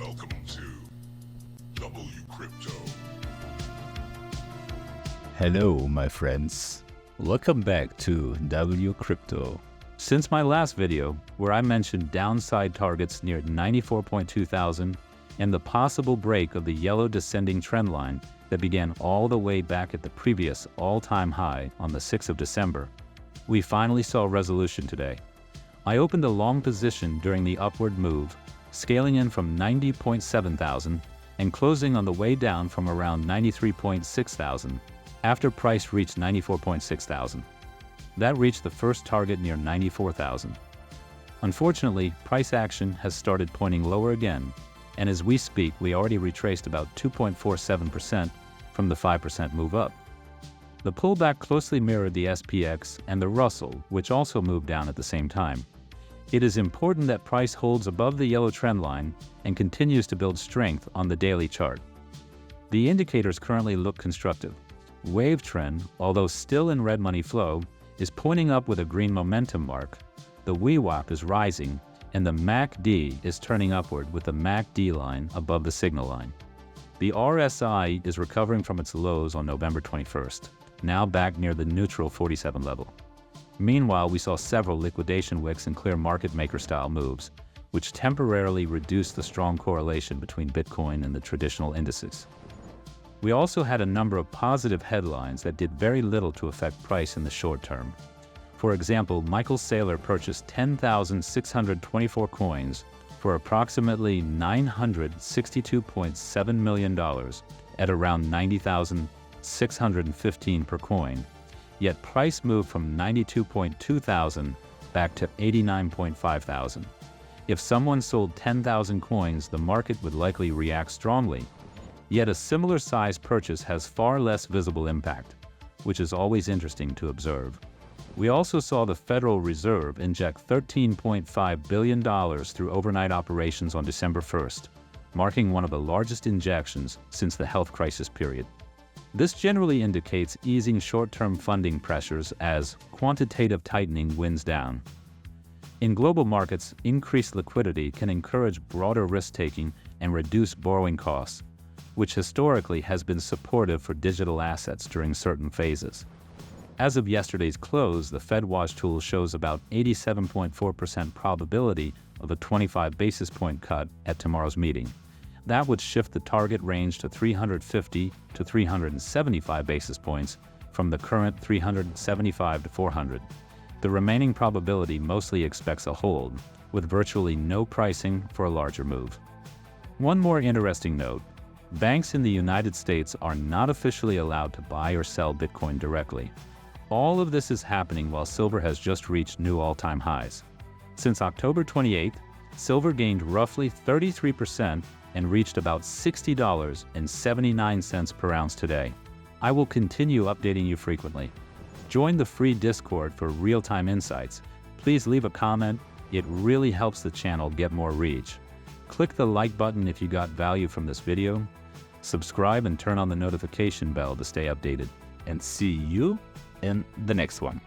Welcome to WCrypto. Hello, my friends. Welcome back to WCrypto. Since my last video, where I mentioned downside targets near 94.2 thousand and the possible break of the yellow descending trend line that began all the way back at the previous all-time high on the 6th of December, we finally saw resolution today. I opened a long position during the upward move, scaling in from 90.7 thousand and closing on the way down from around 93.6 thousand after price reached 94.6 thousand. That reached the first target near 94,000. Unfortunately, price action has started pointing lower again, and as we speak, we already retraced about 2.47% from the 5% move up. The pullback closely mirrored the SPX and the Russell, which also moved down at the same time. It is important that price holds above the yellow trend line and continues to build strength on the daily chart. The indicators currently look constructive. Wave trend, although still in red money flow, is pointing up with a green momentum mark. The VWAP is rising, and the MACD is turning upward with the MACD line above the signal line. The RSI is recovering from its lows on November 21st, now back near the neutral 47 level. Meanwhile, we saw several liquidation wicks and clear market maker style moves, which temporarily reduced the strong correlation between Bitcoin and the traditional indices. We also had a number of positive headlines that did very little to affect price in the short term. For example, Michael Saylor purchased 10,624 coins for approximately $962.7 million at around 90,615 per coin. Yet price moved from 92.2 thousand back to 89.5 thousand. If someone sold 10,000 coins, the market would likely react strongly. Yet a similar size purchase has far less visible impact, which is always interesting to observe. We also saw the Federal Reserve inject $13.5 billion through overnight operations on December 1st, marking one of the largest injections since the health crisis period. This generally indicates easing short-term funding pressures as quantitative tightening winds down. In global markets, increased liquidity can encourage broader risk-taking and reduce borrowing costs, which historically has been supportive for digital assets during certain phases. As of yesterday's close, the FedWatch tool shows about 87.4% probability of a 25 basis point cut at tomorrow's meeting. That would shift the target range to 350 to 375 basis points from the current 375 to 400. The remaining probability mostly expects a hold, with virtually no pricing for a larger move. One more interesting note: banks in the United States are not officially allowed to buy or sell Bitcoin directly. All of this is happening while silver has just reached new all-time highs. Since October 28th, silver gained roughly 33% and reached about $60.79 per ounce today. I will continue updating you frequently. Join the free Discord for real-time insights. Please leave a comment. It really helps the channel get more reach. Click the like button if you got value from this video. Subscribe and turn on the notification bell to stay updated. And see you in the next one.